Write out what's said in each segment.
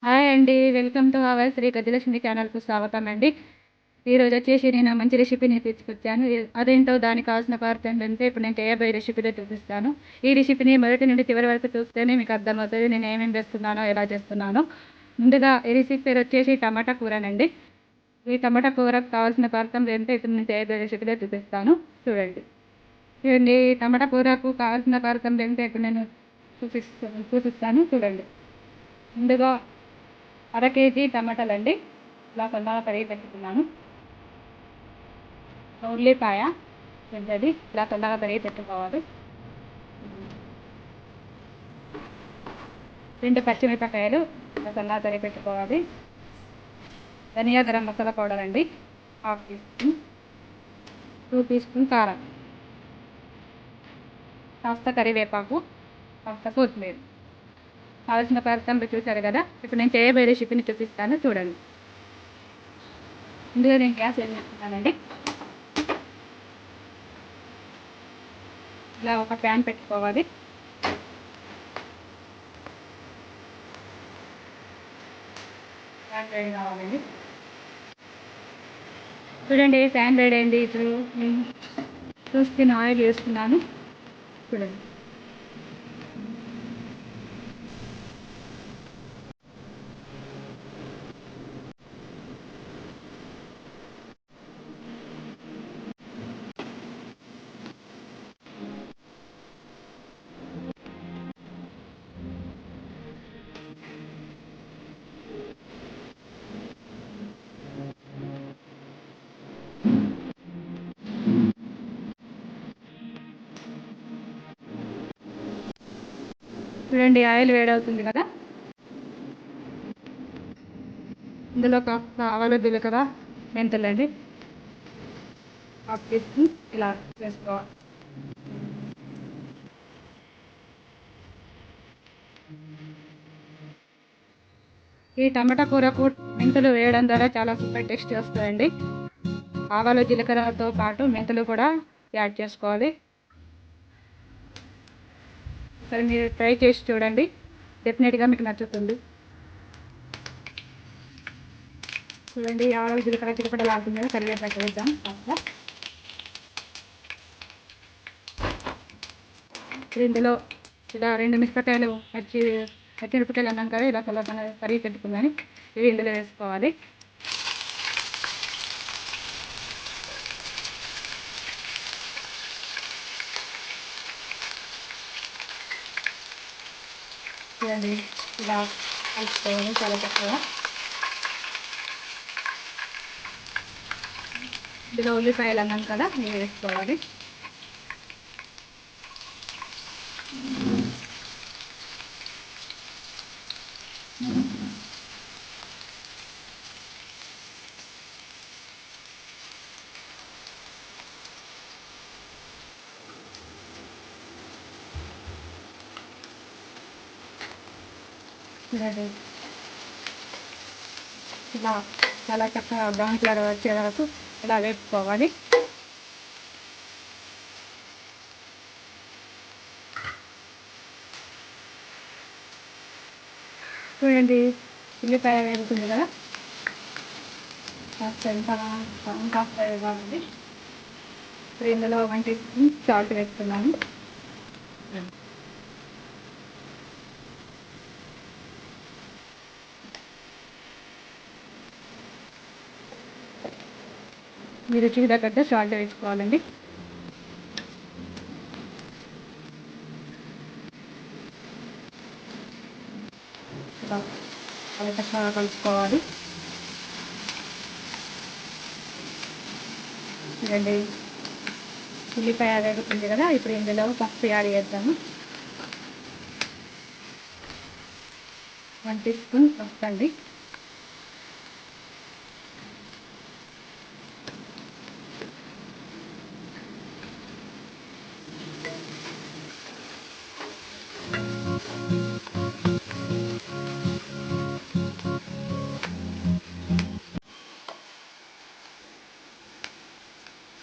Hi అండి. Welcome to our Shri Gajalakshmi ఛానల్‌కు స్వాగతం అండి. ఈరోజు వచ్చేసి నేను మంచి రెసిపీని తీసుకొచ్చాను. అదేంటో దానికి కావాల్సిన పదార్థాలు ఏంటంటే ఇప్పుడు నేను చేయబోయే రెసిపీలో చూపిస్తాను. ఈ రెసిపీని మొదటి నుండి చివరి వరకు చూస్తేనే మీకు అర్థమవుతుంది నేను ఏమేమి చేస్తున్నానో, ఎలా చేస్తున్నానో. ముందుగా ఈ రెసిపీ పేరు వచ్చేసి టమాటా కూరనండి. ఈ టమాటా కూరకు కావాల్సిన పదార్థాలు ఏంటో ఇప్పుడు నేను చేయబోయే రెసిపీలో చూపిస్తాను. చూడండి. చూడండి, టమాటా కూరకు కావాల్సిన పదార్థాలు ఏంటో ఇప్పుడు నేను చూపిస్తాను. చూడండి. ముందుగా అర కేజీ టమాటాలండి, ఇలా సన్నగా తరిగి పెట్టుకున్నాను. ఉల్లిపాయ పెద్దది, ఇలా సన్నగా తరిగి పెట్టుకోవాలి. 2 పచ్చిమిరపకాయలు ఇలా సన్నగా తరిగి పెట్టుకోవాలి. ధనియా గరం మసాలా పౌడర్ అండి, 1/2 టీ స్పూన్. 2 టీ స్పూన్ కారం, కాస్త కరివేపాకు, కాస్త కొత్తిమీర. కావాల్సిన పదార్థాలు చూశారు కదా. ఇప్పుడు నేను చేయబోయే రెసిపీని చూపిస్తాను. చూడండి. ముందుగా నేను గ్యాస్ వేసుకున్నానండి. ఇలా ఒక ప్యాన్ పెట్టుకోవాలి. ప్యాన్ వేడి కావాలండి. చూడండి, ప్యాన్ వేడి అయింది. ఇప్పుడు నేను 2 స్పూన్ ఆయిల్ వేస్తున్నాను. చూడండి. చూడండి, ఆయిల్ వేడవుతుంది కదా. ఇందులో కాస్త ఆవాలు, జీలకర్ర, మెంతులండి, 1/2 టీ స్పూన్ ఇలా వేసుకోవాలి. ఈ టమాటా కూరకు మెంతులు వేయడం ద్వారా చాలా సూపర్ టేస్ట్ వస్తుందండి. ఆవాలు, జీలకర్రతో పాటు మెంతులు కూడా యాడ్ చేసుకోవాలి. సరే, మీరు ట్రై చేసి చూడండి, డెఫినెట్గా మీకు నచ్చుతుంది. చూడండి, ఆవాలు, జీలకర్ర చిటపటలాడుతుంది కదా. కరివేపాకు వేద్దాం కాస్త. ఇందులో ఇలా 2 మిరపకాయలు పచ్చిమిరపకాయలు అన్నాం కదా, ఇలా కరిగి పెట్టుకుందని ఇవి ఇందులో వేసుకోవాలి. చూడండి, ఇలా కలుపుకోవాలి చాలా చక్కగా. ఇందులో ఉల్లిపాయలు అన్నాం కదా, ఇవి వేసుకోవాలి. చూడండి, ఇలా చాలా చక్కగా బ్రౌన్ కలర్ వచ్చే వరకు ఇలా వేపుకోవాలి. చూడండి, ఉల్లిపాయ వేగుతుంది కదా. కాస్త ఇంకా కాస్త వేగాలండి. ఇప్పుడు ఇందులో 1 టీ స్పూన్ సాల్ట్ వేస్తున్నాను. మీరు రుచికి తగ్గట్టు సాల్ట్ వేసుకోవాలండి. ఇలా చాలా చక్కగా కలుపుకోవాలి. చూడండి, ఉల్లిపాయ వేగుతుంది కదా. ఇప్పుడు ఇందులో పసుపు యాడ్ చేద్దాము. 1 టీ స్పూన్ పసుపు అండి.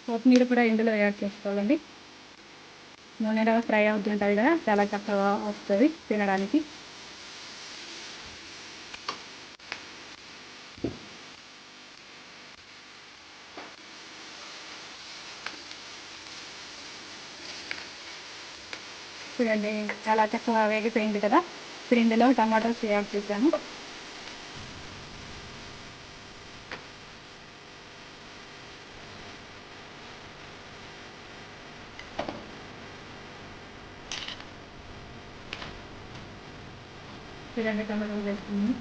కొత్తిమీర కూడా ఇందులో యాడ్ చేసుకోవాలండి. నూనెలో ఫ్రై అవుతుంటుంది కదా, చాలా చక్కగా వస్తుంది తినడానికి. చూడండి చాలా చక్కగా వేగిపోయింది కదా. ఇప్పుడు ఇందులో టమాటోస్ యాడ్ చేశాను. చూడండి టమాటోలు వేసుకుని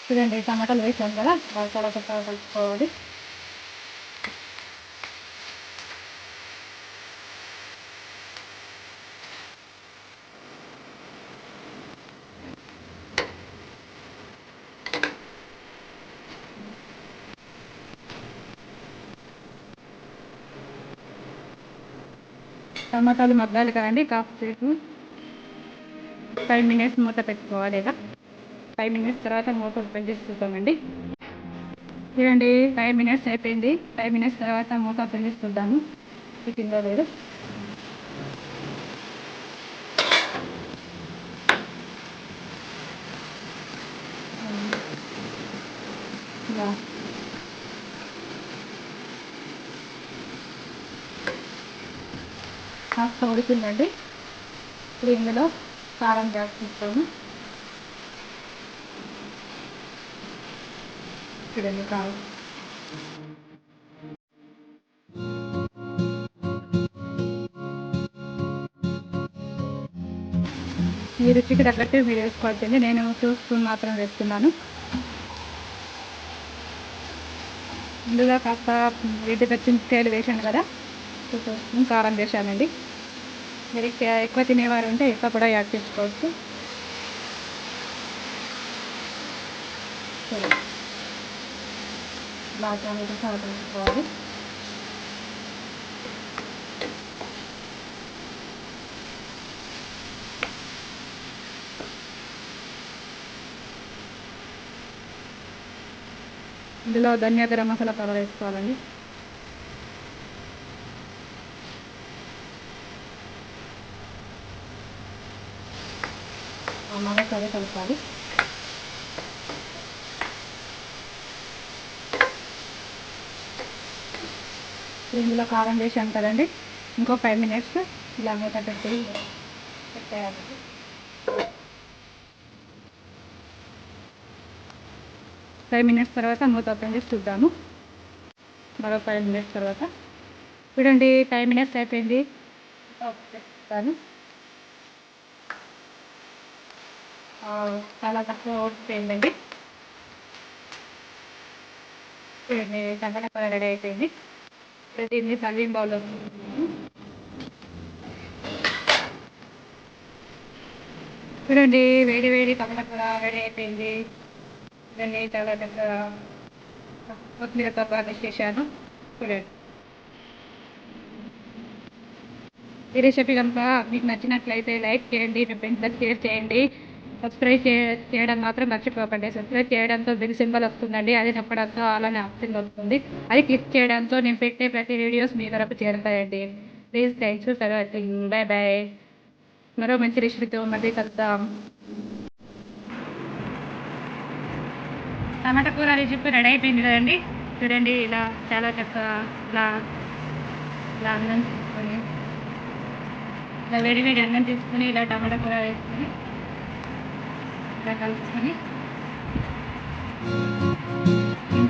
చూడండి టమాటాలు వేసాం కదా, చాలా చక్కగా కలుపుకోవాలి. టమాటాలు మగ్గాలి కదండి, కాసేపు 5 మినిట్స్ మూత పెట్టుకోవాలి. ఇలా 5 మినిట్స్ తర్వాత మూత ఓపెన్ చేసి చూద్దామండి. చూడండి 5 మినిట్స్ అయిపోయింది. 5 మినిట్స్ తర్వాత మూత ఓపెన్ చేసి చూద్దాము చికెన్లో లేదు. ఇలా కాస్త ఉడికిందండి. ఇప్పుడు ఇందులో కారం వేసుకుంటాము. చూడండి కారం. మీ రుచికి తగ్గట్టు మీరు వేసుకోవచ్చండి. నేను 2 స్పూన్ మాత్రం వేస్తున్నాను. ఇందులో కాస్త ఎండు పచ్చిమిరపకాయలు వేసాను కదా, 2 స్పూన్ కారం వేసానండి. మీరు ఎక్కువ తినేవారు ఉంటే ఎక్కువ కూడా యాడ్ చేసుకోవచ్చు. బాగా కలుపుకోవాలి. ఇందులో ధనియా గరం మసాలా పౌడర్ వేసుకోవాలండి. మసాలా కలపాలి. ఇందులో కారం వేసాం కదండి, ఇంకో 5 మినిట్స్ ఇలా మూత పెట్టేయాలండి. 5 మినిట్స్ తర్వాత మూత ఓపెన్ చేసి చూద్దాము. మరో 5 మినిట్స్ తర్వాత చూడండి 5 మినిట్స్ అయిపోయింది. చెప్తాను, చాలా తక్కువ ఉడికిపోయిందండి. చూడండి టమాటా కూర రెడీ అయిపోయింది. ఇప్పుడు దీన్ని సర్వింగ్ బౌల్లో చూడండి వేడి వేడి టమాటా కూర రెడీ అయిపోయింది. దాన్ని చాలా చక్కగా కొత్తిమీరతో గార్నిష్ చేశాను. చూడండి ఈ రెసిపీ కనుక మీకు నచ్చినట్లయితే లైక్ చేయండి, మీ ఫ్రెండ్స్కి షేర్ చేయండి. సబ్స్క్రైబ్ చేయడం మాత్రం మర్చిపోకండి. సబ్స్క్రైబ్ చేయడంతో బిల్ సింబల్ వస్తుందండి, అది నొక్కడంతో అలానే ఆప్షన్ వస్తుంది. అది క్లిక్ చేయడంతో నేను పెట్టే ప్రతి వీడియోస్ మీ వరకు చేరుతాయండి. Please thanks for watching. Bye bye. మరో మంచి రెసిపీతో మళ్ళీ కలుద్దాం. టమాటా కూర రెసిపీ రెడీ అయిపోయింది కదండి. చూడండి ఇలా చాలా చక్కగా ఇలా ఇలా అన్నం తీసుకొని, ఇలా వేడి వేడి అన్నం తీసుకొని ఇలా టమాటా కూర వేసుకొని ఇలా కలుపుకొని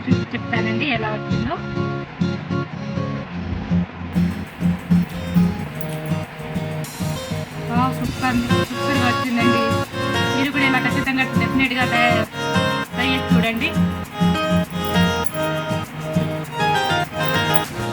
చూసి చెప్తానండి ఎలా వచ్చిందో. సూపర్గా వచ్చిందండి. మీరు కూడా ఇలా ఖచ్చితంగా డెఫినెట్గా ట్రై చేసి చూడండి.